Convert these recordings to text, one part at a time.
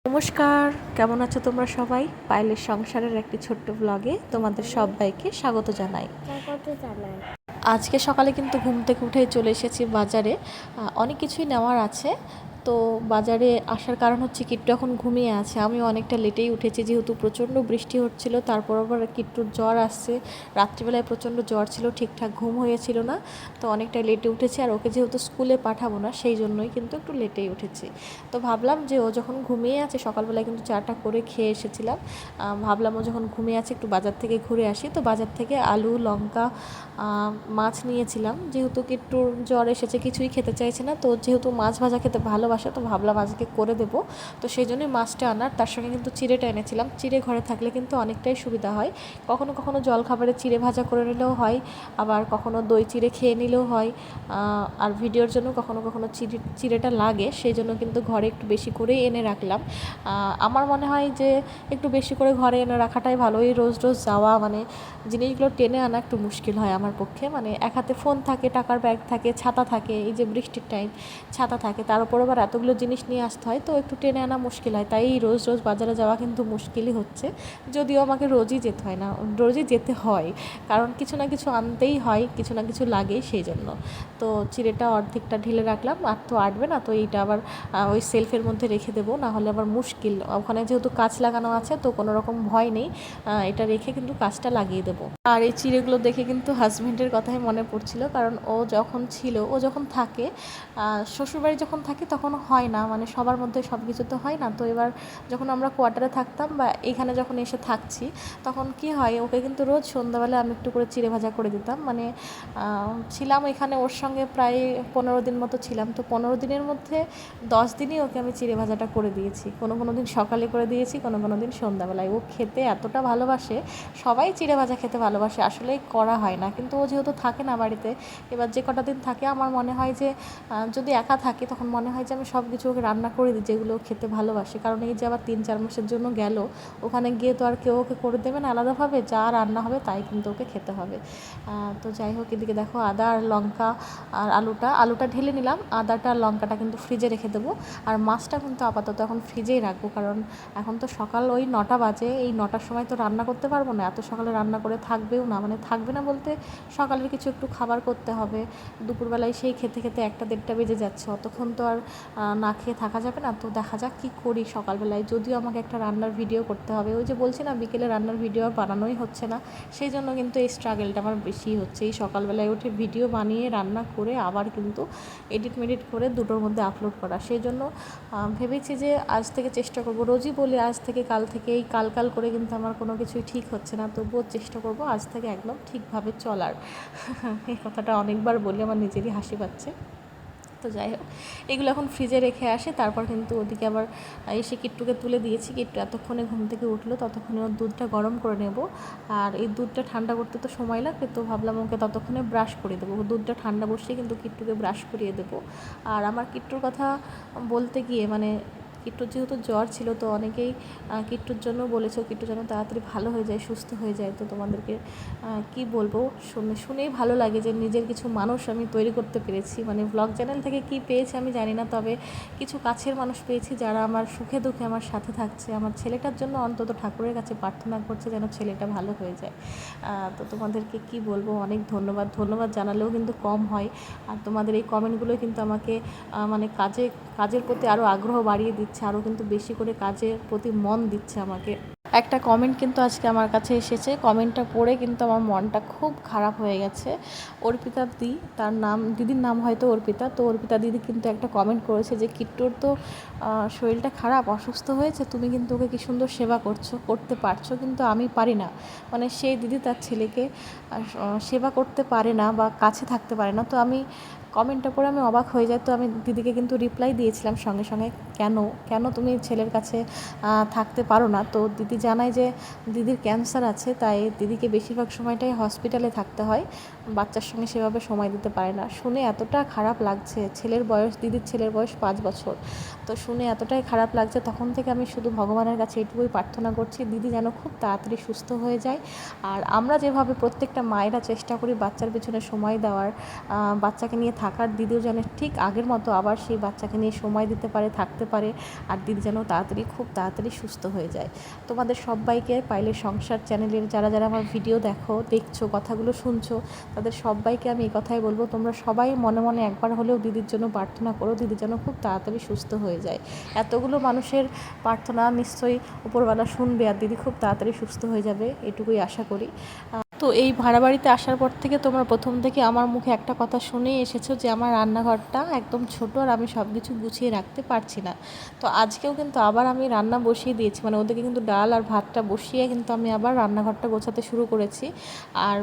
নমস্কার, কেমন আছো তোমরা সবাই? পায়েলের সংসারের একটি ছোট্ট ব্লগে তোমাদের সবাইকে স্বাগত জানাই। আজকে সকালে কিন্তু ঘুম থেকে উঠে চলে এসেছি বাজারে। অনেক কিছুই নেওয়ার আছে। তো বাজারে আসার কারণ হচ্ছে কিট্টু এখন ঘুমিয়ে আছে। আমি অনেকটা লেটেই উঠেছি যেহেতু প্রচণ্ড বৃষ্টি হচ্ছিল। তারপর আবার কিট্টুর জ্বর আসছে। রাত্রিবেলায় প্রচণ্ড জ্বর ছিল, ঠিকঠাক ঘুম হয়েছিল না। তো অনেকটা লেটে উঠেছি, আর ওকে যেহেতু স্কুলে পাঠাবো না সেই জন্যই কিন্তু একটু লেটেই উঠেছি। তো ভাবলাম যে ও যখন ঘুমিয়ে আছে, সকালবেলায় কিন্তু চাটা করে খেয়ে এসেছিলাম, ভাবলাম ও যখন ঘুমিয়ে আছে একটু বাজার থেকে ঘুরে আসি। তো বাজার থেকে আলু, লঙ্কা, মাছ নিয়েছিলাম। যেহেতু কিট্টুর জ্বর এসেছে, কিছুই খেতে চাইছে না, তো যেহেতু মাছ ভাজা খেতে ভালোবাসে তো ভাবলাম আজকে করে দেবো। তো সেই জন্যই মাছটা আনার, তার সঙ্গে কিন্তু চিড়েটা এনেছিলাম। চিড়ে ঘরে থাকলে কিন্তু অনেকটাই সুবিধা হয়। কখনো কখনো জলখাবারে চিড়ে ভাজা করে নিলেও হয়, আবার কখনো দই চিড়ে খেয়ে নিলেও হয়। আর ভিডিওর জন্য কখনো কখনো চিড়েটা লাগে, সেই জন্য কিন্তু ঘরে একটু বেশি করেই এনে রাখলাম। আমার মনে হয় যে একটু বেশি করে ঘরে এনে রাখাটাই ভালো। এই রোজ রোজ যাওয়া মানে জিনিসগুলো টেনে আনা একটু মুশকিল হয় আমার পক্ষে। মানে এক হাতে ফোন থাকে, টাকার ব্যাগ থাকে, ছাতা থাকে, এই যে বৃষ্টির টাইম ছাতা থাকে, তার উপর আবার এতগুলো জিনিস নিয়ে আসতে হয়, তো একটু টেনে আনা মুশকিল হয়। তাই রোজ রোজ বাজারে যাওয়া কিন্তু মুশকিলই হচ্ছে। যদিও আমাকে রোজই যেতে হয় না, রোজই যেতে হয়, কারণ কিছু না কিছু আনতেই হয়, কিছু না কিছু লাগেই সেই জন্য। তো চিড়েটা অর্ধেকটা ঢেলে রাখলাম, আর তো আটবে না, তো এইটা আবার ওই সেলফের মধ্যে রেখে দেবো, না হলে আবার মুশকিল। ওখানে যেহেতু কাঁচ লাগানো আছে তো কোনো রকম ভয় নেই, এটা রেখে কিন্তু কাঁচটা লাগিয়ে দেবো। আর এই চিড়েগুলো দেখে কিন্তু হাজব্যান্ডের কথাই মনে পড়ছিল, কারণ ও যখন থাকে শ্বশুরবাড়ি যখন থাকে তখন হয় না, মানে সবার মধ্যে সব কিছু তো হয় না। তো এবার যখন আমরা কোয়ার্টারে থাকতাম বা এখানে যখন এসে থাকছি, তখন কি হয়, ওকে কিন্তু রোজ সন্ধ্যাবেলা আমি একটু করে চিড়ে ভাজা করে দিতাম। মানে ছিলাম এখানে ওর সঙ্গে প্রায় 15 দিন মতো ছিলাম। তো 15 দিনের মধ্যে 10 দিনই ওকে আমি চিড়ে ভাজাটা করে দিয়েছি। কোনো দিন সকালে করে দিয়েছি, কোনো দিন সন্ধ্যাবেলায়। ও খেতে এতটা ভালোবাসে, সবাই চিড়ে ভাজা খেতে ভালোবাসে, আসলেই করা হয় না। কিন্তু ও যেহেতু থাকে না বাড়িতে, এবার যে কটা দিন থাকে আমার মনে হয় যে যদি একা থাকে তখন মনে হয় যে আমি সব কিছু ওকে রান্না করে দিই যেগুলো খেতে ভালোবাসে। কারণ এই যে আবার 3-4 মাসের জন্য গেল, ওখানে গিয়ে তো আর কেউ ওকে করে দেবে না আলাদাভাবে, যা রান্না হবে তাই কিন্তু ওকে খেতে হবে। তো যাই হোক, এদিকে দেখো আদা আর লঙ্কা আর আলুটা ঢেলে নিলাম, আদাটা আর লঙ্কাটা কিন্তু ফ্রিজে রেখে দেবো। আর মাছটা কিন্তু আপাতত এখন ফ্রিজেই রাখবো, কারণ এখন তো সকাল ওই 9টা বাজে, এই 9টার সময় তো রান্না করতে পারবো না, এত সকালে রান্না করে থাকবেও না, মানে থাকবে না বলতে সকালের কিছু একটু খাবার করতে হবে। দুপুরবেলায় সেই খেতে খেতে 1টা-1.5টা বেজে যাচ্ছে, অতক্ষণ তো আর না খেয়ে থাকা যাবে না। তো দেখা যাক কী করি সকালবেলায়, যদিও আমাকে একটা রান্নার ভিডিও করতে হবে। ওই যে বলছি না, বিকেলে রান্নার ভিডিও আর বানানোই হচ্ছে না, সেই জন্য কিন্তু এই স্ট্রাগলটা আমার বেশি হচ্ছে। এই সকালবেলায় উঠে ভিডিও বানিয়ে রান্না করে আবার কিন্তু এডিট করে দুটোর মধ্যে আপলোড করা, সেই জন্য ভেবেছি যে আজ থেকে চেষ্টা করব। রোজই বলি আজ থেকে কাল থেকে, এই কাল করে কিন্তু আমার কোনো কিছুই ঠিক হচ্ছে না, তবুও চেষ্টা করব আজ থেকে একদম ঠিকভাবে চলার। এই কথাটা অনেকবার বলি, আমার নিজেরই হাসি পাচ্ছে। তো যাই হোক, এগুলো এখন ফ্রিজে রেখে আসে, তারপর কিন্তু ওদিকে আবার এসে কিট্টুকে তুলে দিয়েছি। কিট্টু এতক্ষণে ঘুম থেকে উঠলো, ততক্ষণে ওর দুধটা গরম করে নেব। আর এই দুধটা ঠান্ডা করতে তো সময় লাগবে, তো ভাবলাম ওকে ততক্ষণে ব্রাশ করে দেবো। দুধটা ঠান্ডা বসিয়ে কিন্তু কিট্টুকে ব্রাশ করিয়ে দেবো। আর আমার কিট্টুর কথা বলতে গিয়ে, মানে কিট্টুর যেহেতু জ্বর ছিল, তো অনেকেই কিট্টুর জন্য বলেছে কিট্টু যেন তাড়াতাড়ি ভালো হয়ে যায়, সুস্থ হয়ে যায়। তো তোমাদেরকে কি বলবো, শুনেই ভালো লাগে যে নিজের কিছু মানুষ আমি তৈরি করতে পেরেছি। মানে ব্লগ চ্যানেল থেকে কি পেয়েছি আমি জানি না, তবে কিছু কাছের মানুষ পেয়েছি যারা আমার সুখে দুঃখে আমার সাথে থাকছে। আমার ছেলেটার জন্য অন্তত ঠাকুরের কাছে প্রার্থনা করছে যেন ছেলেটা ভালো হয়ে যায়। তো তোমাদেরকে কি বলবো, অনেক ধন্যবাদ জানালেও কিন্তু কম হয়। আর তোমাদের এই কমেন্টগুলো কিন্তু আমাকে মানে কাজের প্রতি আরও আগ্রহ বাড়িয়ে দিচ্ছে, আরও কিন্তু বেশি করে কাজের প্রতি মন দিচ্ছে আমাকে। একটা কমেন্ট কিন্তু আজকে আমার কাছে এসেছে, কমেন্টটা পড়ে কিন্তু আমার মনটা খুব খারাপ হয়ে গেছে। অর্পিতা দি, তার নাম, দিদির নাম হয়তো অর্পিতা। তো অর্পিতা দিদি কিন্তু একটা কমেন্ট করেছে যে কিট্টুর তো শরীরটা খারাপ, অসুস্থ হয়েছে, তুমি কিন্তু ওকে কী সুন্দর সেবা করতে পারছো, কিন্তু আমি পারি না। মানে সেই দিদি তার ছেলেকে সেবা করতে পারে না বা কাছে থাকতে পারে না। তো আমি কমেন্টটা পড়ে আমি অবাক হয়ে যাই। তো আমি দিদিকে কিন্তু রিপ্লাই দিয়েছিলাম সঙ্গে সঙ্গে, কেন তুমি ছেলের কাছে থাকতে পারো না। তো দিদি জানায় যে দিদির ক্যান্সার আছে, তাই দিদিকে বেশিরভাগ সময়টাই হসপিটালে থাকতে হয়, বাচ্চার সঙ্গে সেভাবে সময় দিতে পারে না। শুনে এতটা খারাপ লাগছে, দিদির ছেলের বয়স 5 বছর। তো শুনে এতটাই খারাপ লাগছে, তখন থেকে আমি শুধু ভগবানের কাছে এটুকুই প্রার্থনা করছি, দিদি যেন খুব তাড়াতাড়ি সুস্থ হয়ে যায়। আর আমরা যেভাবে প্রত্যেকটা মায়েরা চেষ্টা করি বাচ্চার পিছনে সময় দেওয়ার, বাচ্চাকে নিয়ে থাকার দিদিও যেন ঠিক আগের মতো আবার সেই বাচ্চাকে নিয়ে সময় দিতে পারে, থাকতে পারে, আর দিদি যেন খুব তাড়াতাড়ি সুস্থ হয়ে যায়। তোমাদের সবাইকে পাইলের সংসার চ্যানেলের যারা যারা আমার ভিডিও দেখছো, কথাগুলো শুনছো, তাদের সবাইকে আমি এই কথাই বলবো, তোমরা সবাই মনে মনে একবার হলেও দিদির জন্য প্রার্থনা করো, দিদি যেন খুব তাড়াতাড়ি সুস্থ হয়ে যায়। এতগুলো মানুষের প্রার্থনা নিশ্চয়ই উপরওয়ালা শুনবে, আর দিদি খুব তাড়াতাড়ি সুস্থ হয়ে যাবে, এটুকুই আশা করি। তো এই ভাড়া বাড়িতে আসার পর থেকে তোমরা প্রথম থেকে আমার মুখে একটা কথা শুনেই এসেছো যে আমার রান্নাঘরটা একদম ছোট আর আমি সব কিছু গুছিয়ে রাখতে পারছি না। তো আজকেও কিন্তু আবার আমি রান্না বসিয়ে দিয়েছি, মানে ওদেরকে কিন্তু ডাল আর ভাতটা বসিয়ে কিন্তু আমি আবার রান্নাঘরটা গোছাতে শুরু করেছি। আর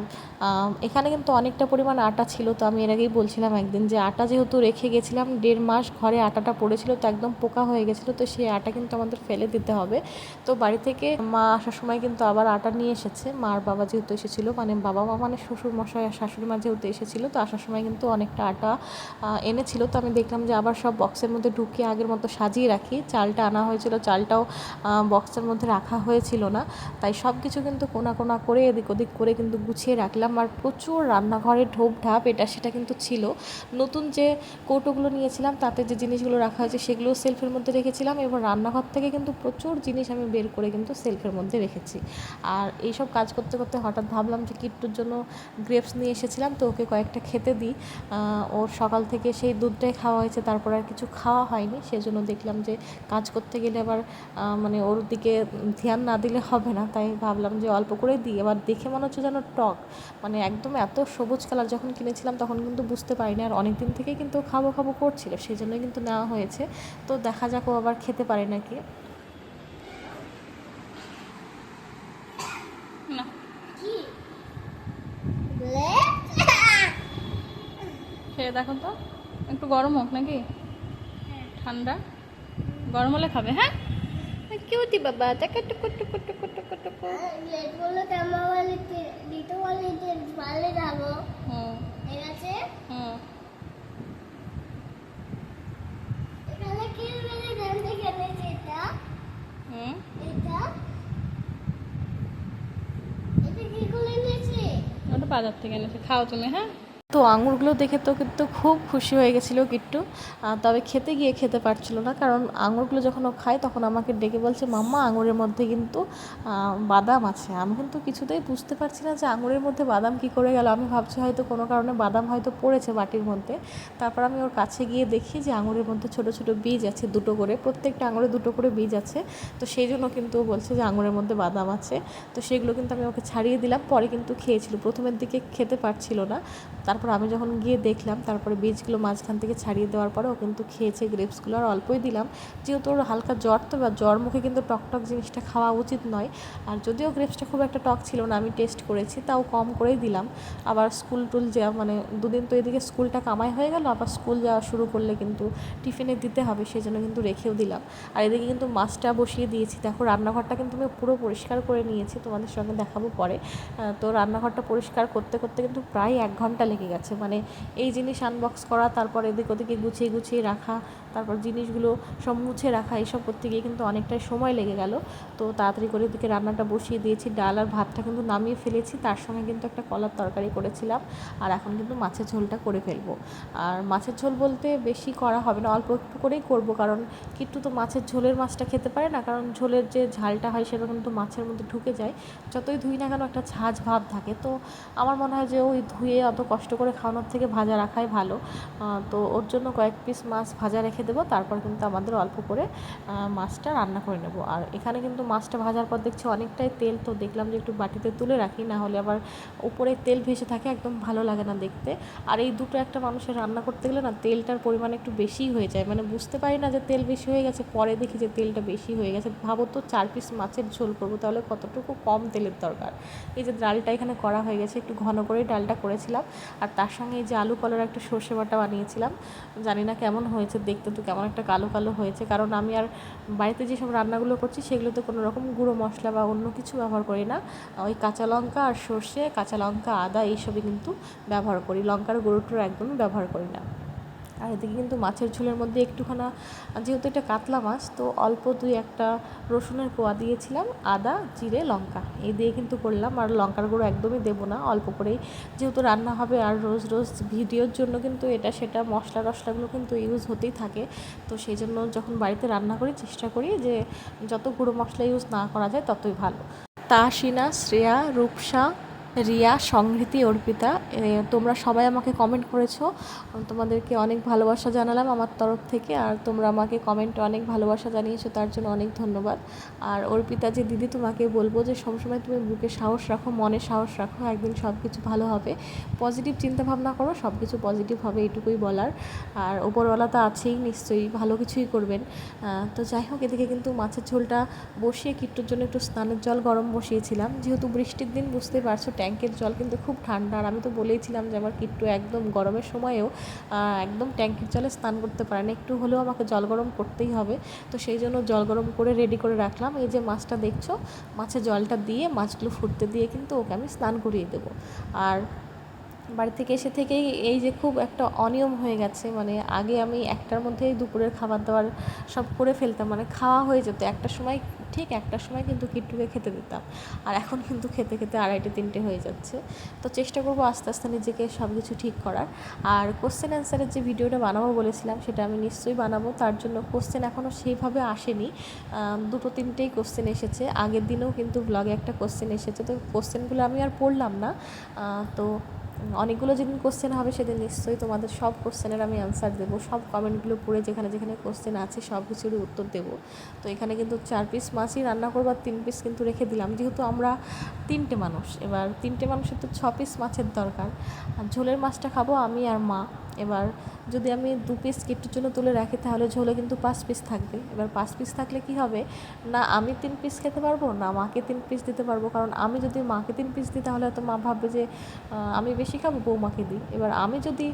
এখানে কিন্তু অনেকটা পরিমাণ আটা ছিল, তো আমি এর আগেই বলছিলাম একদিন যে আটা যেহেতু রেখে গেছিলাম 1.5 মাস ঘরে আটাটা পড়েছিল, তো একদম পোকা হয়ে গেছিলো, তো সেই আটা কিন্তু আমাদের ফেলে দিতে হবে। তো বাড়ি থেকে মা আসার সময় কিন্তু আবার আটা নিয়ে এসেছে, মার বাবা যেহেতু এসেছিলো, মানে বাবা মা মানে শ্বশুর মশাই আর শাশুড়ি মা যেহেতু এসেছিলো, তো আসার সময় কিন্তু অনেকটা আটা এনেছিল। তো আমি দেখলাম যে আবার সব বক্সের মধ্যে ঢুকিয়ে আগের মতো সাজিয়ে রাখি। চালটা আনা হয়েছিল, চালটাও বক্সের মধ্যে রাখা হয়েছিল না, তাই সব কিছু কিন্তু কোনা কোনা করে এদিক ওদিক করে কিন্তু গুছিয়ে রাখলাম। আর প্রচুর রান্নাঘরে ঢোপ ঢাপ এটা সেটা কিন্তু ছিল। নতুন যে কৌটোগুলো নিয়েছিলাম তাতে যে জিনিসগুলো রাখা হয়েছে সেগুলো সেলফের মধ্যে রেখেছিলাম, এবং রান্নাঘর থেকে কিন্তু প্রচুর জিনিস আমি বের করে কিন্তু সেলফের মধ্যে রেখেছি। আর এইসব কাজ করতে করতে হঠাৎ ভাবলাম যে কিট্টুর জন্য গ্রেপস নিয়ে এসেছিলাম, তো ওকে কয়েকটা খেতে দিই। ওর সকাল থেকে সেই দুধটাই খাওয়া হয়েছে, তারপর আর কিছু খাওয়া হয়নি, সেজন্য দেখলাম যে কাজ করতে গেলে আবার মানে ওর দিকে ধ্যান না দিলে হবে না, তাই ভাবলাম যে অল্প করে দিই। এবার দেখে মনে হচ্ছে যেন টক, মানে একদম এত সবুজ কালার, যখন কিনেছিলাম তখন কিন্তু বুঝতে পারিনি, আর অনেক দিন থেকেই কিন্তু খাবো খাবো করছিল, সেই জন্যই কিন্তু নেওয়া হয়েছে। তো দেখা যাক ও আবার খেতে পারে নাকি। খেয়ে দেখো তো, একটু গরম হোক নাকি ঠান্ডা, গরম হলে খাবে। হ্যাঁ কিউটি বাবা, টাকা টুকু টুকু টুকু টুকু টুকু। লেটগুলো তেমন বলিতে দিতে বলিতে ভালো যাবো। ঠিক আছে। এখানে কি বলে জানতে গেলেছে এটা? এটা এটা কি করে এনেছে? ওটা বাজার থেকে এনেছে, খাও তুমি। হ্যাঁ, তো আঙুরগুলো দেখে তো কিন্তু খুব খুশি হয়ে গেছিলো কিট্টু, তবে খেতে গিয়ে খেতে পারছিল না, কারণ আঙুরগুলো যখন ও খায় তখন আমাকে ডেকে বলছে মাম্মা আঙুরের মধ্যে কিন্তু বাদাম আছে। আমি কিন্তু কিছুতেই বুঝতে পারছি না যে আঙুরের মধ্যে বাদাম কি করে গেল। আমি ভাবছি হয়তো কোনো কারণে বাদাম হয়তো পড়েছে বাটির মধ্যে। তারপর আমি ওর কাছে গিয়ে দেখি যে আঙুরের মধ্যে ছোট ছোট বীজ আছে, দুটো করে, প্রত্যেকটা আঙুরে দুটো করে বীজ আছে। তো সেই জন্য কিন্তু ও বলছে যে আঙুরের মধ্যে বাদাম আছে। তো সেগুলো কিন্তু আমি ওকে ছাড়িয়ে দিলাম, পরে কিন্তু খেয়েছিল, প্রথমের দিকে খেতে পারছিল না। তারপর আমি যখন গিয়ে দেখলাম, তারপরে বীজগুলো মাঝখান থেকে ছাড়িয়ে দেওয়ার পরে ও কিন্তু খেয়েছে গ্রেপসগুলো, আর অল্পই দিলাম, যেহেতু ওর হালকা জ্বর, তো বা জ্বর মুখে কিন্তু টকটক জিনিসটা খাওয়া উচিত নয়। আর যদিও গ্রেপসটা খুব একটা টক ছিল না, আমি টেস্ট করেছি, তাও কম করেই দিলাম। আবার স্কুল টুল যাওয়া, মানে দুদিন তো এদিকে স্কুলটা কামাই হয়ে গেল, আবার স্কুল যাওয়া শুরু করলে কিন্তু টিফিনে দিতে হবে, সেই জন্য কিন্তু রেখেও দিলাম। আর এদিকে কিন্তু মাছটা বসিয়ে দিয়েছি। দেখো রান্নাঘরটা কিন্তু আমি পুরো পরিষ্কার করে নিয়েছি, তোমাদের সঙ্গে দেখাবো পরে। তো রান্নাঘরটা পরিষ্কার করতে করতে কিন্তু প্রায় 1 ঘন্টা লেগে গেছে, মানে এই জিনিস আনবক্স করা, তারপর এদিক ওদিকে গুছিয়ে গুছিয়ে রাখা, তারপর জিনিসগুলো সব মুছে রাখা, এইসব করতে গিয়ে কিন্তু অনেকটাই সময় লেগে গেল। তো তাড়াতাড়ি করে এদিকে রান্নাটা বসিয়ে দিয়েছি, ডাল আর ভাতটা কিন্তু নামিয়ে ফেলেছি, তার সঙ্গে কিন্তু একটা কলার তরকারি করেছিলাম, আর এখন কিন্তু মাছের ঝোলটা করে ফেলবো। আর মাছের ঝোল বলতে বেশি করা হবে না, অল্প একটু করেই করবো, কারণ কিন্তু তো মাছের ঝোলের মাছটা খেতে পারে না, কারণ ঝোলের যে ঝালটা হয় সেটা কিন্তু মাছের মধ্যে ঢুকে যায়, যতই ধুই না কেন একটা ঝাঁঝ ভাব থাকে। তো আমার মনে হয় যে ওই ধুয়ে অত কষ্ট করে খাওয়ানোর থেকে ভাজা রাখাই ভালো। তো ওর জন্য কয়েক পিস মাছ ভাজা রেখে দেবো, তারপর কিন্তু আমাদের অল্প করে মাছটা রান্না করে নেব। আর এখানে কিন্তু মাছটা ভাজার পর দেখছি অনেকটাই তেল, তো দেখলাম যে একটু বাটিতে তুলে রাখি, না হলে আবার উপরে তেল ভেসে থাকে, একদম ভালো লাগে না দেখতে। আর এই দুটো একটা মানুষের রান্না করতে গেলে না তেলটার পরিমাণ একটু বেশিই হয়ে যায়, মানে বুঝতে পারি না যে তেল বেশি হয়ে গেছে, পরে দেখি যে তেলটা বেশি হয়ে গেছে। ভাবো তো 4 পিস মাছের ঝোল করবো, তাহলে কতটুকু কম তেলের দরকার। এই যে ডালটা এখানে করা হয়ে গেছে, একটু ঘন করেই ডালটা করেছিলাম, আর তার সঙ্গে এই যে আলু কলার একটা সর্ষে বাটা বানিয়েছিলাম। জানি না কেমন হয়েছে দেখতে, তো কেমন একটা কালো কালো হয়েছে, কারণ আমি আর বাড়িতে যেসব রান্নাগুলো করছি সেগুলোতে কোনো রকম গুঁড়ো মশলা বা অন্য কিছু ব্যবহার করি না। ওই কাঁচা লঙ্কা আর সর্ষে, কাঁচা লঙ্কা, আদা, এইসবই কিন্তু ব্যবহার করি, লঙ্কার গুঁড়ো টুড়ো একদমই ব্যবহার করি না। আর এদিকে কিন্তু মাছের ঝোলের মধ্যে একটুখানা, যেহেতু এটা কাতলা মাছ, তো অল্প 2-1টা রসুনের কোয়া দিয়েছিলাম, আদা, জিরে, লঙ্কা এই দিয়ে কিন্তু করলাম। আর লঙ্কার গুঁড়ো একদমই দেবো না, অল্প করেই, যেহেতু রান্না হবে। আর রোজ রোজ ভিডিওর জন্য কিন্তু এটা সেটা মশলা টশলাগুলো কিন্তু ইউজ হতেই থাকে। তো সেই জন্য যখন বাড়িতে রান্না করি চেষ্টা করি যে যত গুঁড়ো মশলা ইউজ না করা যায় ততই ভালো। তাসিনা, শ্রেয়া, রূপসা, রিয়া, সংহৃতি, অর্পিতা, তোমরা সবাই আমাকে কমেন্ট করেছো, তোমাদেরকে অনেক ভালোবাসা জানালাম আমার তরফ থেকে। আর তোমরা আমাকে কমেন্টে অনেক ভালোবাসা জানিয়েছো, তার জন্য অনেক ধন্যবাদ। আর অর্পিতা যে দিদি, তোমাকে বলবো যে সবসময় তুমি বুকে সাহস রাখো, মনে সাহস রাখো, একদিন সব কিছু ভালো হবে। পজিটিভ চিন্তাভাবনা করো, সব কিছু পজিটিভ হবে, এটুকুই বলার। আর ওপরওয়ালা তো আছেই, নিশ্চয়ই ভালো কিছুই করবেন। তো যাই হোক, এদিকে কিন্তু মাছের ঝোলটা বসিয়ে কিট্টুর জন্য একটু স্নানের জল গরম বসিয়েছিলাম। যেহেতু বৃষ্টির দিন, বুঝতেই পারছো ট্যাঙ্কের জল কিন্তু খুব ঠান্ডা। আর আমি তো বলেইছিলাম যে আমার কিট্টু একদম গরমের সময়েও একদম ট্যাঙ্কের জলে স্নান করতে পারে না, একটু হলেও আমাকে জল গরম করতেই হবে। তো সেই জন্য জল গরম করে রেডি করে রাখলাম। এই যে মাছটা দেখছো, মাছে জলটা দিয়ে মাছগুলো ফুটতে দিয়ে কিন্তু ওকে আমি স্নান করিয়ে দেবো। আর বাড়ি থেকে এসে থেকেই এই যে খুব একটা অনিয়ম হয়ে গেছে, মানে আগে আমি 1টার মধ্যেই দুপুরের খাবার দাবার সব করে ফেলতাম, মানে খাওয়া হয়ে যেত 1টার সময়, ঠিক 1টার সময় কিন্তু কিট্টুকে খেতে দিতাম। আর এখন কিন্তু খেতে খেতে 2:30-3টে হয়ে যাচ্ছে। তো চেষ্টা করবো আস্তে আস্তে নিজেকে সব কিছু ঠিক করার। আর কোশ্চেন অ্যান্সারের যে ভিডিওটা বানাবো বলেছিলাম, সেটা আমি নিশ্চয়ই বানাবো। তার জন্য কোশ্চেন এখনও সেইভাবে আসেনি, 2-3টেই কোশ্চেন এসেছে। আগের দিনেও কিন্তু ব্লগে একটা কোশ্চেন এসেছে, তো কোশ্চেনগুলো আমি আর পড়লাম না। তো অনেকগুলো যেদিন কোশ্চেন হবে সেদিন নিশ্চয়ই তোমাদের সব কোশ্চেনের আমি অ্যান্সার দেবো, সব কমেন্টগুলো পড়ে যেখানে যেখানে কোশ্চেন আছে সব কিছুরই উত্তর দেবো। তো এখানে কিন্তু 4 পিস মাছই রান্না করবো, আর 3 পিস কিন্তু রেখে দিলাম, যেহেতু আমরা 3টে মানুষ। এবার 3টে মানুষের তো 6 পিস মাছের দরকার। আর ঝোলের মাছটা খাবো আমি আর মা। এবার যদি আমি 2 পিস কিট্টুর জন্য তুলে রাখি, তাহলে ঝোলে কিন্তু 5 পিস থাকবে। এবার 5 পিস থাকলে কি হবে, না আমি 3 পিস খেতে পারবো, না মাকে 3 পিস দিতে পারবো। কারণ আমি যদি মাকে 3 পিস দিই, তাহলে হয়তো মা ভাববে যে আমি বেশি খাবো, বৌমাকে দিই। এবার আমি যদি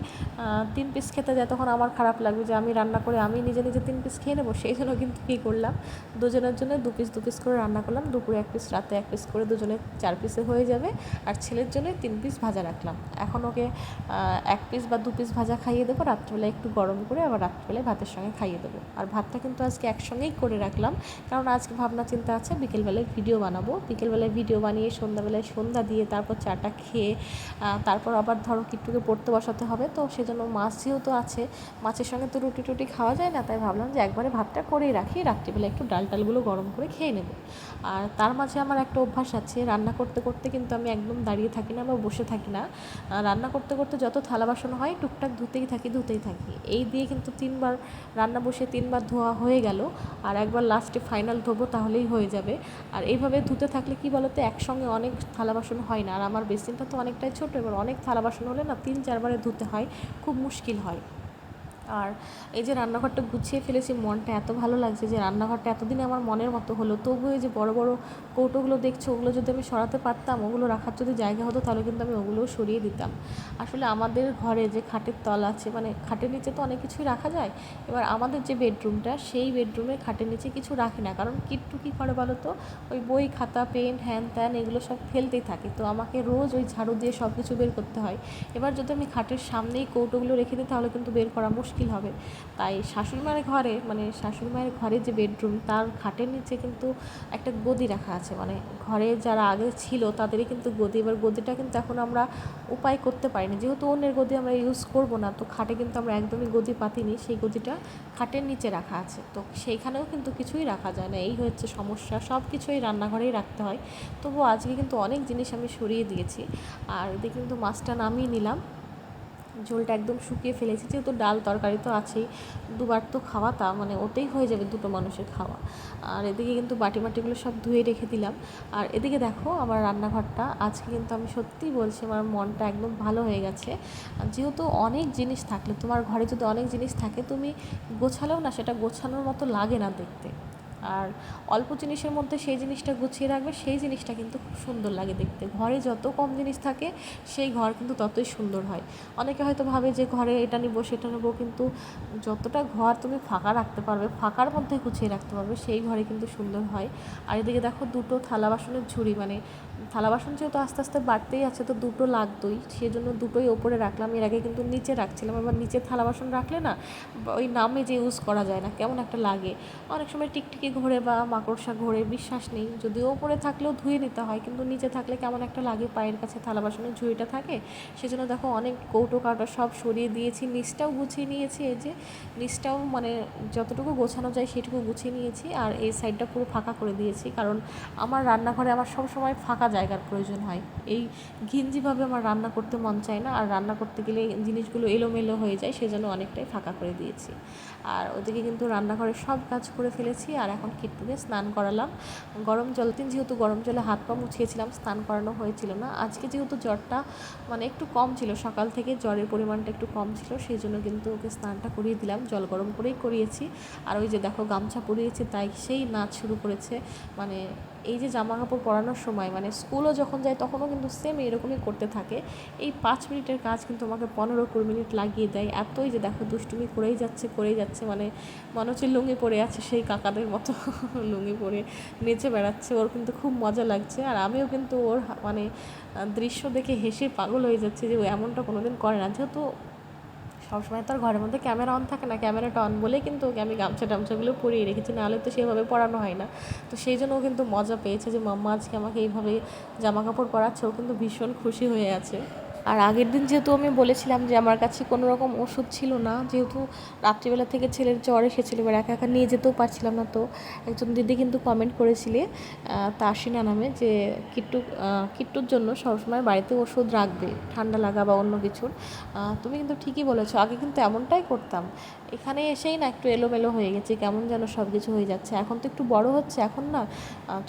3 পিস খেতে যাই, তখন আমার খারাপ লাগবে যে আমি রান্না করে আমি নিজে নিজে 3 পিস খেয়ে নেবো। সেই জন্য কিন্তু কী করলাম, দুজনের জন্য 2 পিস 2 পিস করে রান্না করলাম। দুপুরে 1 পিস, রাতে 1 পিস করে দুজনে 4 পিসে হয়ে যাবে। আর ছেলের জন্য 3 পিস ভাজা রাখলাম। এখন ওকে 1 পিস বা 2 পিস ভাজা খাইয়ে দেবো, রাত্রিবেলা একটু গরম করে আবার রাত্রিবেলায় ভাতের সঙ্গে খাইয়ে দেবো। আর ভাতটা কিন্তু আজকে একসঙ্গেই করে রাখলাম, কারণ আজকে ভাবনা চিন্তা আছে বিকেলবেলায় ভিডিও বানাবো। বিকেলবেলায় ভিডিও বানিয়ে সন্ধ্যাবেলায় সন্ধ্যা দিয়ে তারপর চাটা খেয়ে তারপর আবার ধরো কিট্টুকে পড়তে বসাতে হবে। তো সেজন্য মাছ যেহেতু আছে, মাছের সঙ্গে তো রুটি টুটি খাওয়া যায় না, তাই ভাবলাম যে একবারে ভাতটা করেই রাখি, রাত্রিবেলা একটু ডাল টালগুলো গরম করে খেয়ে নেব। আর তার মাঝে আমার একটা অভ্যাস আছে, রান্না করতে করতে কিন্তু আমি একদম দাঁড়িয়ে থাকি না বা বসে থাকি না। রান্না করতে করতে যত থালা বাসন হয় টুকটাক ধুতেই থাকি। এই দিয়ে কিন্তু 3বার রান্না বসে 3বার ধোয়া হয়ে গেল, আর একবার লাস্টে ফাইনাল ধোবো, তাহলেই হয়ে যাবে। আর এইভাবে ধুতে থাকলে কি বলতো, একসঙ্গে অনেক থালা বাসন হয় না। আর আমার বেসিনটা তো অনেকটাই ছোটো, এবার অনেক থালা বাসন হলে না 3-4বারে ধুতে হয়, খুব মুশকিল হয়। আর এই যে রান্নাঘরটা গুছিয়ে ফেলেছি, মনটা এত ভালো লাগছে যে রান্নাঘরটা এতদিনে আমার মনের মতো হলো। তবু এই যে বড় বড় কৌটোগুলো দেখছো, ওগুলো যদি আমি সরাতে পারতাম, ওগুলো রাখার যদি জায়গা হতো, তাহলে কিন্তু আমি ওগুলোও সরিয়ে দিতাম। আসলে আমাদের ঘরে যে খাটের তল আছে, মানে খাটের নিচে তো অনেক কিছুই রাখা যায়। এবার আমাদের যে বেডরুমটা, সেই বেডরুমে খাটের নিচে কিছু রাখি না, কারণ কিট্টু কী করে বলো তো, ওই বই খাতা পেন হ্যান ত্যান এগুলো সব ফেলতেই থাকে। তো আমাকে রোজ ওই ঝাড়ু দিয়ে সব কিছু বের করতে হয়। এবার যদি আমি খাটের সামনেই কৌটোগুলো রেখে দিই, তাহলে কিন্তু বের করা মুশকিল হবে। তাই শাশুড়ি মায়ের ঘরে যে বেডরুম, তার খাটের নিচে কিন্তু একটা গদি রাখা আছে। মানে ঘরে যারা আগে ছিল তাদেরই কিন্তু গদি। এবার গদিটা কিন্তু এখন আমরা উপায় করতে পারিনি, যেহেতু অন্যের গদি আমরা ইউজ করব না, তো খাটে কিন্তু আমরা একদমই গদি পাতিনি, সেই গদিটা খাটের নিচে রাখা আছে। তো সেইখানেও কিন্তু কিছুই রাখা যায় না, এই হচ্ছে সমস্যা। সব কিছুই রান্নাঘরেই রাখতে হয়। তবু আজকে কিন্তু অনেক জিনিস আমি সরিয়ে দিয়েছি। আর এদিকে কিন্তু মাছটা নামিয়ে নিলাম, ঝোলটা একদম শুকিয়ে ফেলেছি, যেহেতু ডাল তরকারি তো আছেই, 2বার তো খাওয়া, তা মানে ওতেই হয়ে যাবে 2টো মানুষের খাওয়া। আর এদিকে কিন্তু বাটিগুলো সব ধুয়ে রেখে দিলাম। আর এদিকে দেখো আমার রান্নাঘরটা, আজকে কিন্তু আমি সত্যিই বলছি আমার মনটা একদম ভালো হয়ে গেছে। যেহেতু অনেক জিনিস থাকলে, তোমার ঘরে যদি অনেক জিনিস থাকে, তুমি গোছালেও না সেটা গোছানোর মতো লাগে না দেখতে। আর অল্প জিনিসের মধ্যে সেই জিনিসটা গুছিয়ে রাখবে, সেই জিনিসটা কিন্তু খুব সুন্দর লাগে দেখতে। ঘরে যত কম জিনিস থাকে, সেই ঘর কিন্তু ততই সুন্দর হয়। অনেকে হয়তো ভাবে যে ঘরে এটা নিব সেটা নেব, কিন্তু যতটা ঘর তুমি ফাঁকা রাখতে পারবে, ফাঁকার মধ্যে গুছিয়ে রাখতে পারবে, সেই ঘরে কিন্তু সুন্দর হয়। আর এদিকে দেখো 2টো থালা বাসনের ঝুড়ি, মানে থালা বাসন যেহেতু আস্তে আস্তে বাড়তেই আছে, তো দুটো লাগতোই, সেই জন্য দুটোই ওপরে রাখলাম। এর আগে কিন্তু নিচে রাখছিলাম, আবার নিচে থালা বাসন রাখলে না ওই নামে যে ইউজ করা যায় না, কেমন একটা লাগে। অনেক সময় টিকটিকি ঘোরে বা মাকড়সা ঘোরে, বিশ্বাস নেই, যদিও ওপরে থাকলেও ধুয়ে নিতে হয়, কিন্তু নিচে থাকলে কেমন একটা লাগে, পায়ের কাছে থালা বাসনের ঝুড়িটা থাকে। সেজন্য দেখো অনেক কৌটো কাউটো সব সরিয়ে দিয়েছি, নিচটাও গুছিয়ে নিয়েছি। এই যে নিচটাও মানে যতটুকু গোছানো যায় সেটুকু গুছিয়ে নিয়েছি, আর এই সাইডটা পুরো ফাঁকা করে দিয়েছি, কারণ আমার রান্নাঘরে আমার সব সময় ফাঁকা জায়গার প্রয়োজন হয়। এই ঘিঞ্জিভাবে আমার রান্না করতে মন চায় না, আর রান্না করতে গেলে জিনিসগুলো এলোমেলো হয়ে যায়, সেজন্য অনেকটাই ফাঁকা করে দিয়েছি। আর ওদিকে কিন্তু রান্নাঘরে সব কাজ করে ফেলেছি, আর এখন কিট্টুকে স্নান করালাম গরম জল। যেহেতু গরম জলে হাত পা মুছিয়েছিলাম, স্নান করানো হয়েছিল না। আজকে যেহেতু জ্বরটা মানে একটু কম ছিল, সকাল থেকে জ্বরের পরিমাণটা একটু কম ছিল, সেই জন্য কিন্তু ওকে স্নানটা করিয়ে দিলাম, জল গরম করেই করিয়েছি। আর ওই যে দেখো গামছা পরিয়েছি, তাই সেই নাচ শুরু করেছে। মানে এই যে জামা কাপড় পরানোর সময়, মানে স্কুলও যখন যায় তখনও কিন্তু সেম এরকমই করতে থাকে। এই 5 মিনিটের কাজ কিন্তু আমাকে 15-20 মিনিট লাগিয়ে দেয়। এতই যে দেখো দুষ্টুমি করেই যাচ্ছে, মানে মনে হচ্ছে লুঙ্গি পরে আছে সেই কাকাদের মতো লুঙ্গি পরে নেচে বেড়াচ্ছে। ওর কিন্তু খুব মজা লাগছে, আর আমিও কিন্তু ওর মানে দৃশ্য দেখে হেসে পাগল হয়ে যাচ্ছে যে ও এমনটা কোনোদিন করে না। যেহেতু সবসময় তো আর ঘরের মধ্যে ক্যামেরা অন থাকে না, ক্যামেরাটা অন বলেই কিন্তু ওকে আমি গামছা টামছাগুলো পরিয়ে রেখেছি, নাহলে তো সেভাবে পরানো হয় না। তো সেই জন্য ও কিন্তু মজা পেয়েছে যে মাম্মা আজকে আমাকে এইভাবে জামা কাপড় পরাচ্ছে, ও কিন্তু ভীষণ খুশি হয়ে আছে। আর আগের দিন যেহেতু আমি বলেছিলাম যে আমার কাছে কোনো রকম ওষুধ ছিল না, যেহেতু রাত্রিবেলা থেকে ছেলের জ্বর এসেছিলো, এবার একা একা নিয়ে যেতেও পারছিলাম না, তো একজন দিদি কিন্তু কমেন্ট করেছিলে তাসিনা নামে, যে কিট্টুর জন্য সবসময় বাড়িতে ওষুধ রাখবে, ঠান্ডা লাগা বা অন্য কিছুর। তুমি কিন্তু ঠিকই বলেছো, আগে কিন্তু এমনটাই করতাম। এখানে এসেই না একটু এলোমেলো হয়ে গেছে, কেমন যেন সব কিছু হয়ে যাচ্ছে। এখন তো একটু বড় হচ্ছে, এখন না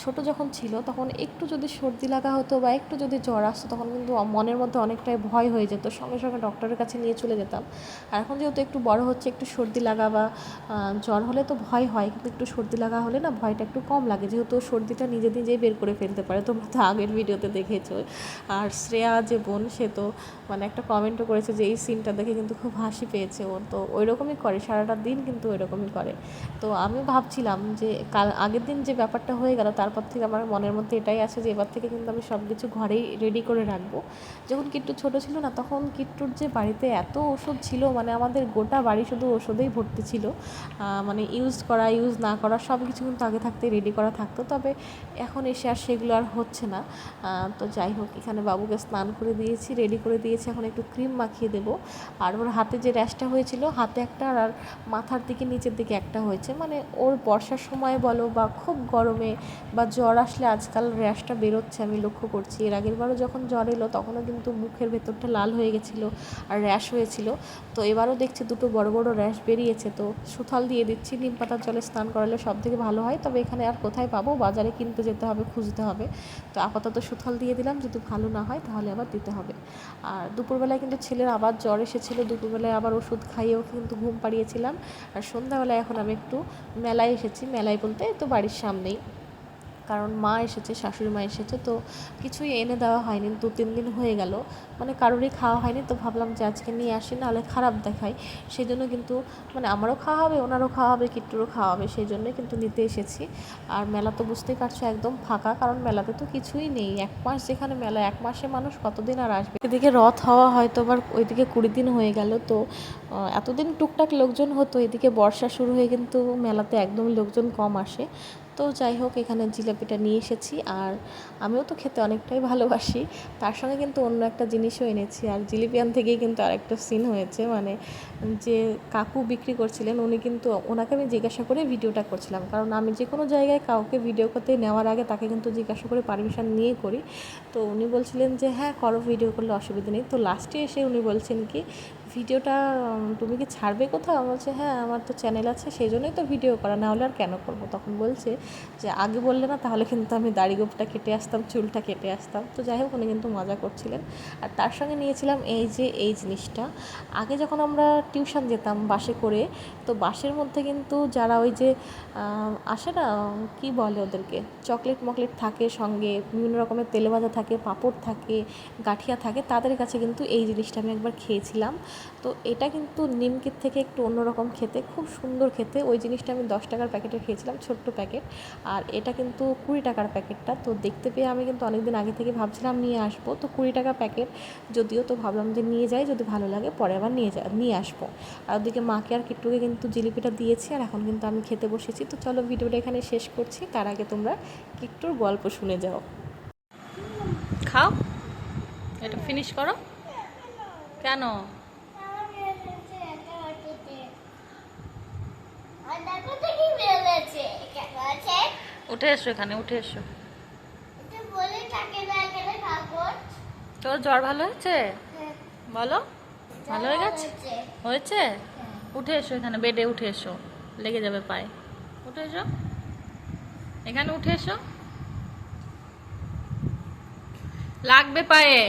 ছোট যখন ছিল তখন একটু যদি সর্দি লাগা হতো বা একটু যদি জ্বর আসতো, তখন কিন্তু মনের মধ্যে অনেকটাই ভয় হয়ে যেত, সঙ্গে সঙ্গে ডক্টরের কাছে নিয়ে চলে যেতাম। আর এখন যেহেতু একটু বড় হচ্ছে, একটু সর্দি লাগা বা জ্বর হলে তো ভয় হয়, কিন্তু একটু সর্দি লাগা হলে না ভয়টা একটু কম লাগে, যেহেতু সর্দিটা নিজে নিজেই বের করে ফেলতে পারে, তোমরা তো আগের ভিডিওতে দেখেছো। আর শ্রেয়া যে বোন, সে তো মানে একটা কমেন্টও করেছে যে এই সিনটা দেখে কিন্তু খুব হাসি পেয়েছে ওর, তো ওই রকমই করে সারাটা দিন, কিন্তু ওই রকমই করে। তো আমি ভাবছিলাম যে আগের দিন যে ব্যাপারটা হয়ে গেল, তারপর থেকে আমার মনের মধ্যে এটাই আছে যে এবার থেকে কিন্তু আমি সব কিছু ঘরেই রেডি করে রাখবো। যখন কিট্টু ছোট ছিল না, তখন কিট্টুর যে বাড়িতে এত ওষুধ ছিল, মানে আমাদের গোটা বাড়ি শুধু ওষুধেই ভর্তি ছিল। মানে ইউজ না করা সব কিছু কিন্তু আগে থাকতে রেডি করা থাকতো, তবে এখন এসে আর সেগুলো আর হচ্ছে না। তো যাই হোক, এখানে বাবুকে স্নান করে দিয়েছি, রেডি করে দিয়েছি, এখন একটু ক্রিম মাখিয়ে দেবো। আর ওর হাতে যে র্যাশটা হয়েছিল, হাতে একটা আর মাথার দিকে নিচের দিকে একটা হয়েছে, মানে ওর বর্ষার সময় বলো বা খুব গরমে বা জ্বর আসলে আজকাল র্যাশটা বেরোচ্ছে, আমি লক্ষ্য করছি। এর আগের বারও যখন জ্বর এলো তখনও কিন্তু মুখের ভেতরটা লাল হয়ে গেছিলো আর র্যাশ হয়েছিল। তো এবারও দেখছি দুটো বড় বড় র্যাশ বেরিয়েছে, তো সুথল দিয়ে দিচ্ছি। নিম পাতার জলে স্নান করালে সব থেকে ভালো হয়, তবে এখানে আর কোথায় পাবো, বাজারে কিনতে যেতে হবে, খুঁজতে হবে। তো আপাতত সুথল দিয়ে দিলাম, যদি ভালো না হয় তাহলে আবার দিতে হবে। আর দুপুরবেলায় কিন্তু ছেলের আবার জ্বর এসেছিলো, দুপুরবেলায় আবার ওষুধ খাইয়ে ওকে কিন্তু ঘুম পাড়িয়েছিলাম। আর সন্ধ্যাবেলায় এখন আমি একটু মেলায় এসেছি, মেলায় বলতে তো বাড়ির সামনেই, কারণ মা এসেছে, শাশুড়ি মা এসেছে, তো কিছুই এনে দেওয়া হয়নি, 2-3 দিন হয়ে গেল, মানে কারোরই খাওয়া হয়নি। তো ভাবলাম যে আজকে নিয়ে আসি, নাহলে খারাপ দেখায়, সেই জন্য কিন্তু মানে আমারও খাওয়া হবে, ওনারও খাওয়া হবে, কিট্টুরও খাওয়া হবে, সেই জন্যই কিন্তু নিতে এসেছি। আর মেলা তো বুঝতেই পারছো একদম ফাঁকা, কারণ মেলাতে তো কিছুই নেই। 1 মাস যেখানে মেলা, 1 মাসে মানুষ কতদিন আর আসবে। এদিকে রথ হওয়া হয়তো আবার ওইদিকে 20 দিন হয়ে গেল, তো এতদিন টুকটাক লোকজন হতো, এদিকে বর্ষা শুরু হয়ে কিন্তু মেলাতে একদম লোকজন কম আসে। তো যাই হোক, এখানে জিলাপিটা নিয়ে এসেছি, আর আমিও তো খেতে অনেকটাই ভালোবাসি, তার সঙ্গে কিন্তু অন্য একটা জিনিসও এনেছি। আর জিলিপি আন থেকেই কিন্তু আরেকটা সিন হয়েছে, মানে যে কাকু বিক্রি করছিলেন, উনি কিন্তু, ওনাকে আমি জিজ্ঞাসা করে ভিডিওটা করছিলাম, কারণ আমি যে কোনো জায়গায় কাউকে ভিডিও করতে নেওয়ার আগে তাকে কিন্তু জিজ্ঞাসা করে পারমিশন নিয়ে করি। তো উনি বলছিলেন যে হ্যাঁ করো, ভিডিও করলে অসুবিধা নেই। তো লাস্টে এসে উনি বলছেন কি, ভিডিওটা তুমি কি ছাড়বে কোথাও? আমি বলছি হ্যাঁ, আমার তো চ্যানেল আছে, সেই জন্যই তো ভিডিও করা, না হলে আর কেন করবো। তখন বলছে যে আগে বললে না, তাহলে কিন্তু আমি দাড়ি গোঁফটা কেটে আসতাম, চুলটা কেটে আসতাম। তো যাই হোক, উনি কিন্তু মজা করছিলেন। আর তার সঙ্গে নিয়েছিলাম এই জিনিসটা। আগে যখন আমরা টিউশন যেতাম বাসে করে, তো বাসের মধ্যে কিন্তু যারা ওই যে আসে না, কি বলে ওদেরকে, চকলেট মকলেট থাকে সঙ্গে, বিভিন্ন রকমের তেলে ভাজা থাকে, পাঁপড় থাকে, গাঠিয়া থাকে, তাদের কাছে কিন্তু এই জিনিসটা আমি একবার খেয়েছিলাম। তো এটা কিন্তু নিমকির থেকে একটু অন্যরকম খেতে, খুব সুন্দর খেতে। ওই জিনিসটা আমি 10 টাকার প্যাকেটে খেয়েছিলাম, ছোট্ট প্যাকেট, আর এটা কিন্তু 20 টাকার প্যাকেটটা। তো দেখতে পেয়ে আমি কিন্তু অনেকদিন আগে থেকে ভাবছিলাম নিয়ে আসবো, তো 20 টাকা প্যাকেট যদিও, তো ভাবলাম যে নিয়ে যাই, যদি ভালো লাগে পরে আবার নিয়ে আসবো। আর ওদিকে মাকে আর কিট্টুকে কিন্তু জিলিপিটা দিয়েছি, আর এখন কিন্তু আমি খেতে বসেছি। তো চলো ভিডিওটা এখানে শেষ করছি, তার আগে তোমরা কিট্টুর গল্প শুনে যাও। খাও, এটা ফিনিশ করো। কেন? উঠে এসো, এখানে উঠে এসো। তোর জ্বর ভালো হয়েছে? বলো, ভালো হয়ে গেছে? হয়েছে? উঠে এসো, এখানে বেডে উঠে এসো, লেগে যাবে পায়ে। উঠে এসো, এখানে উঠে এসো, লাগবে পায়ে।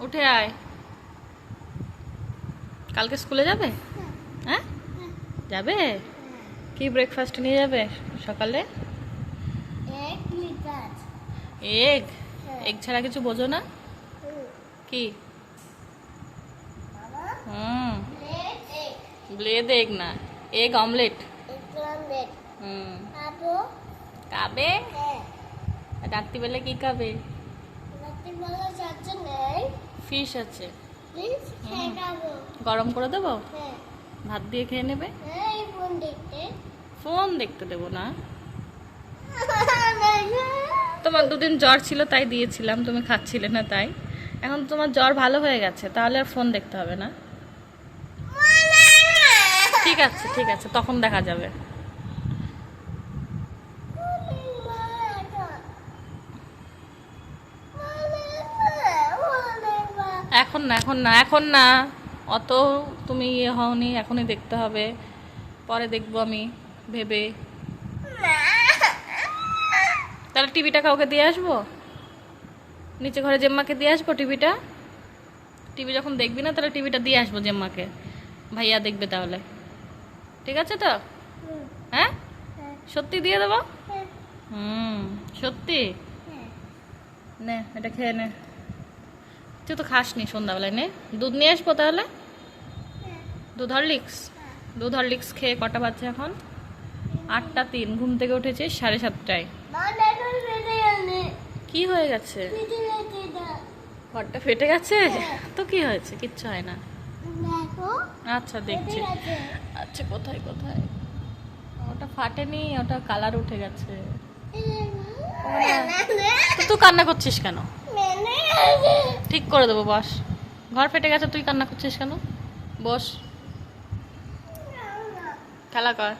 উঠে আয়। কালকে স্কুলে যাবে? হ্যাঁ, যাবে। কি ব্রেকফাস্ট নিয়ে যাবে সকালে? এগ। এগ ছাড়া কিছু বোঝো না? কি? ব্লেড এগ না, এগ অমলেট। খাবে? রাত্রিবেলা কি খাবে? ফিশ আছে, গরম করে দেবো, ভাত দিয়ে খেয়ে নেবে। ফোন দেখতে দেবো না। তোমার দুদিন জ্বর ছিল তাই দিয়েছিলাম, তুমি খাচ্ছিলে না তাই। এখন তোমার জ্বর ভালো হয়ে গেছে, তাহলে আর ফোন দেখতে হবে না। ঠিক আছে ঠিক আছে, তখন দেখা যাবে। এখন না, এখন না, এখন না, অত তুমি ইয়ে হওনি, এখনই দেখতে হবে, পরে দেখবো আমি ভেবে। তাহলে টিভিটা কাউকে দিয়ে আসবো, নিচে ঘরে জেম্মাকে দিয়ে আসবো টিভিটা। টিভি যখন দেখবি না তাহলে টিভিটা দিয়ে আসবো জেম্মাকে, ভাইয়া দেখবে তাহলে। ঠিক আছে তো? হ্যাঁ, সত্যি দিয়ে দেবো? সত্যি? নে, এটা খেয়ে নে। তুই তো খাসনি সন্ধ্যাবেলায়, নে দুধ নিয়ে আসবো তাহলে। দুধ হরলিক্স খেয়ে কটা বাজছে এখন? 8:03। ঘুম থেকে উঠেছিস 7:30টায়। কি হয়ে গেছে? ঘরটা ফেটে গেছে? তো কি হয়েছে? কিচ্ছু হয় না। আচ্ছা দেখছি। আচ্ছা কোথায় কোথায়? ওটা ফাটেনি, ওটা কালার উঠে গেছে। তুই কান্না করছিস কেন? ঠিক করে দেবো, বস। ঘর ফেটে গেছে, তুই কান্না করছিস কেন? বস, খেলা কর।